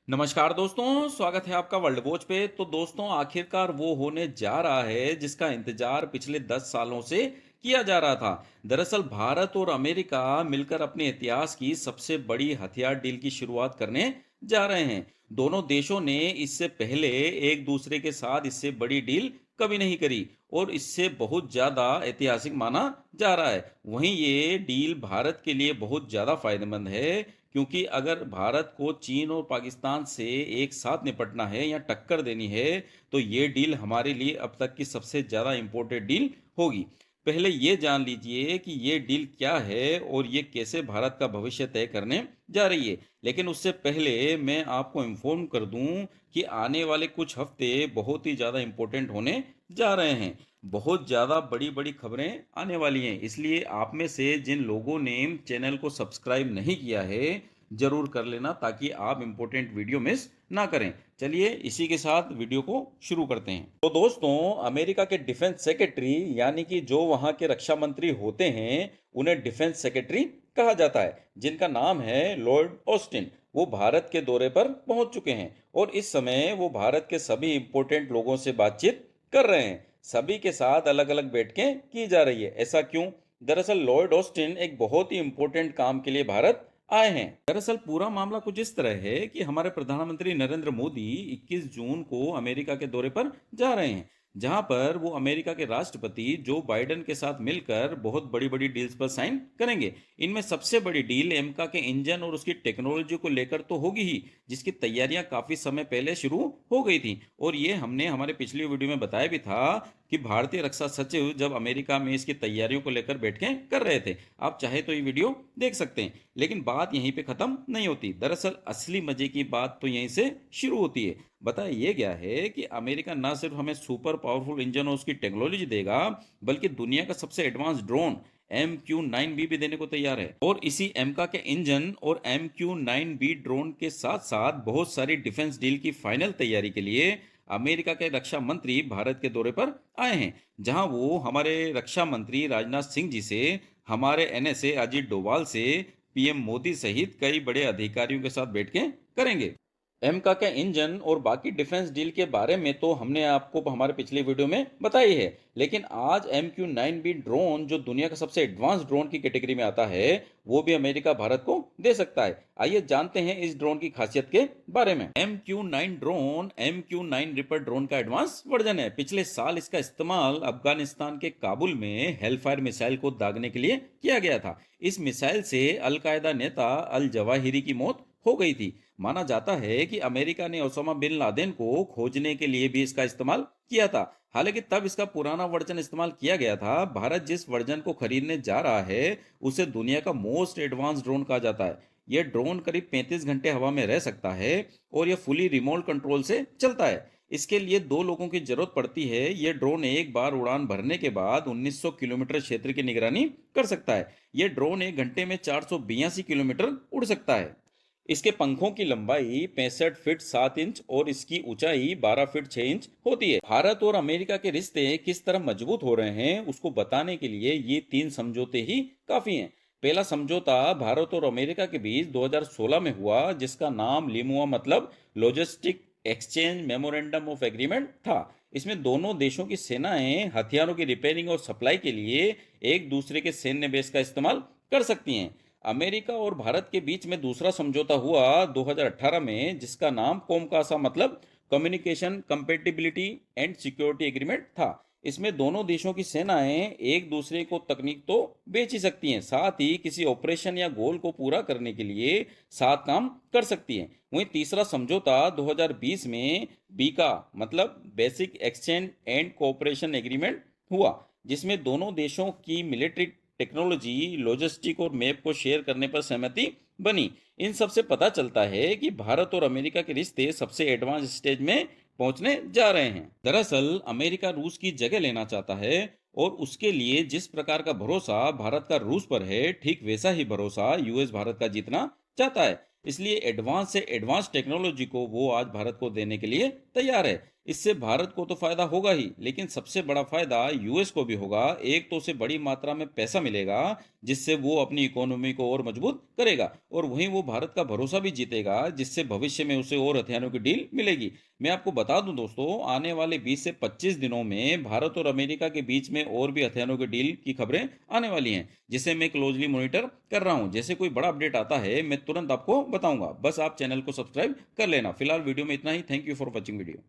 नमस्कार दोस्तों, स्वागत है आपका वर्ल्ड वॉच पे। तो दोस्तों, आखिरकार वो होने जा रहा है जिसका इंतजार पिछले 10 सालों से किया जा रहा था। दरअसल भारत और अमेरिका मिलकर अपने इतिहास की सबसे बड़ी हथियार डील की शुरुआत करने जा रहे हैं। दोनों देशों ने इससे पहले एक दूसरे के साथ इससे बड़ी डील कभी नहीं करी और इससे बहुत ज्यादा ऐतिहासिक माना जा रहा है। वहीं ये डील भारत के लिए बहुत ज्यादा फायदेमंद है, क्योंकि अगर भारत को चीन और पाकिस्तान से एक साथ निपटना है या टक्कर देनी है, तो ये डील हमारे लिए अब तक की सबसे ज़्यादा इम्पोर्टेंट डील होगी। पहले ये जान लीजिए कि ये डील क्या है और ये कैसे भारत का भविष्य तय करने जा रही है। लेकिन उससे पहले मैं आपको इन्फॉर्म कर दूं कि आने वाले कुछ हफ्ते बहुत ही ज़्यादा इम्पोर्टेंट होने जा रहे हैं। बहुत ज़्यादा बड़ी बड़ी खबरें आने वाली हैं, इसलिए आप में से जिन लोगों ने चैनल को सब्सक्राइब नहीं किया है, जरूर कर लेना ताकि आप इम्पोर्टेंट वीडियो मिस ना करें। चलिए इसी के साथ वीडियो को शुरू करते हैं। तो दोस्तों, अमेरिका के डिफेंस सेक्रेटरी यानी कि जो वहां के रक्षा मंत्री होते हैं, उन्हें डिफेंस सेक्रेटरी कहा जाता है, जिनका नाम है लॉर्ड ऑस्टिन। वो भारत के दौरे पर पहुंच चुके हैं और इस समय वो भारत के सभी इम्पोर्टेंट लोगों से बातचीत कर रहे हैं। सभी के साथ अलग अलग बैठकें की जा रही है। ऐसा क्यों? दरअसल लॉर्ड ऑस्टिन एक बहुत ही इंपॉर्टेंट काम के लिए भारत आए हैं। दरअसल पूरा मामला कुछ इस तरह है कि हमारे प्रधानमंत्री नरेंद्र मोदी 21 जून को अमेरिका के दौरे पर जा रहे हैं, जहां पर वो अमेरिका के राष्ट्रपति जो बाइडेन के साथ मिलकर बहुत बड़ी बड़ी डील्स पर साइन करेंगे। इनमें सबसे बड़ी डील एमका के इंजन और उसकी टेक्नोलॉजी को लेकर तो होगी ही, जिसकी तैयारियां काफी समय पहले शुरू हो गई थी। और ये हमने हमारे पिछली वीडियो में बताया भी था कि भारतीय रक्षा सचिव जब अमेरिका में इसकी तैयारियों को लेकर बैठकें कर रहे थे। आप चाहे तो ये वीडियो देख सकते हैं। लेकिन बात यहीं पे खत्म नहीं होती। दरअसल असली मजे की बात तो यहीं से शुरू होती है। बताया ये गया है कि अमेरिका न सिर्फ हमें सुपर पावरफुल इंजन और उसकी टेक्नोलॉजी देगा, बल्कि दुनिया का सबसे एडवांस ड्रोन MQ-9B भी देने को तैयार है। और इसी एमका के इंजन और MQ-9B ड्रोन के साथ साथ बहुत सारी डिफेंस डील की फाइनल तैयारी के लिए अमेरिका के रक्षा मंत्री भारत के दौरे पर आए हैं, जहां वो हमारे रक्षा मंत्री राजनाथ सिंह जी से, हमारे NSA अजीत डोभाल से, PM मोदी सहित कई बड़े अधिकारियों के साथ बैठकें करेंगे। एमका के इंजन और बाकी डिफेंस डील के बारे में तो हमने आपको हमारे पिछले वीडियो में बताई है। लेकिन आज MQ-9B ड्रोन, जो दुनिया का सबसे एडवांस ड्रोन की कैटेगरी में आता है, वो भी अमेरिका भारत को दे सकता है। आइए जानते हैं इस ड्रोन की खासियत के बारे में। MQ-9 drone MQ-9 ripper drone का एडवांस वर्जन है। पिछले साल इसका इस्तेमाल अफगानिस्तान के काबुल में हेलफायर मिसाइल को दागने के लिए किया गया था। इस मिसाइल से अलकायदा नेता अल जवाहिरी की मौत हो गई थी। माना जाता है कि अमेरिका ने ओसामा बिन लादेन को खोजने के लिए भी इसका इस्तेमाल किया था। हालांकि तब इसका पुराना वर्जन इस्तेमाल किया गया था। भारत जिस वर्जन को खरीदने जा रहा है, उसे दुनिया का मोस्ट एडवांस ड्रोन कहा जाता है। यह ड्रोन करीब 35 घंटे हवा में रह सकता है और यह फुली रिमोट कंट्रोल से चलता है। इसके लिए 2 लोगों की जरूरत पड़ती है। यह ड्रोन एक बार उड़ान भरने के बाद 1900 किलोमीटर क्षेत्र की निगरानी कर सकता है। यह ड्रोन एक घंटे में 482 किलोमीटर उड़ सकता है। इसके पंखों की लंबाई 65 फीट 7 इंच और इसकी ऊंचाई 12 फीट 6 इंच होती है। भारत और अमेरिका के रिश्ते किस तरह मजबूत हो रहे हैं, उसको बताने के लिए ये 3 समझौते ही काफी हैं। पहला समझौता भारत और अमेरिका के बीच 2016 में हुआ, जिसका नाम लिमुआ मतलब logistic exchange memorandum of agreement था। इसमें दोनों देशों की सेनाएं हथियारों की रिपेयरिंग और सप्लाई के लिए एक दूसरे के सैन्य बेस का इस्तेमाल कर सकती हैं। अमेरिका और भारत के बीच में दूसरा समझौता हुआ 2018 में, जिसका नाम कोमकासा मतलब communication compatibility and security agreement था। इसमें दोनों देशों की सेनाएं एक दूसरे को तकनीक तो बेच ही सकती हैं, साथ ही किसी ऑपरेशन या गोल को पूरा करने के लिए साथ काम कर सकती हैं। वहीं तीसरा समझौता 2020 में बीका मतलब basic exchange and cooperation agreement हुआ, जिसमें दोनों देशों की मिलिट्री टेक्नोलॉजी, लॉजिस्टिक और मैप को शेयर करने पर सहमति बनी। इन सब से पता चलता है कि भारत और अमेरिका के रिश्ते सबसे एडवांस स्टेज में पहुंचने जा रहे हैं। दरअसल अमेरिका रूस की जगह लेना चाहता है और उसके लिए जिस प्रकार का भरोसा भारत का रूस पर है, ठीक वैसा ही भरोसा US भारत का जीतना चाहता है। इसलिए एडवांस से एडवांस टेक्नोलॉजी को वो आज भारत को देने के लिए तैयार है। इससे भारत को तो फायदा होगा ही, लेकिन सबसे बड़ा फायदा यूएस को भी होगा। एक तो उसे बड़ी मात्रा में पैसा मिलेगा, जिससे वो अपनी इकोनॉमी को और मजबूत करेगा, और वहीं वो भारत का भरोसा भी जीतेगा, जिससे भविष्य में उसे और हथियारों की डील मिलेगी। मैं आपको बता दूं दोस्तों, आने वाले 20 से 25 दिनों में भारत और अमेरिका के बीच में और भी हथियारों की डील की खबरें आने वाली हैं, जिसे मैं क्लोजली मॉनिटर कर रहा हूं। जैसे कोई बड़ा अपडेट आता है, मैं तुरंत आपको बताऊंगा। बस आप चैनल को सब्सक्राइब कर लेना। फिलहाल वीडियो में इतना ही। Thank you for watching video.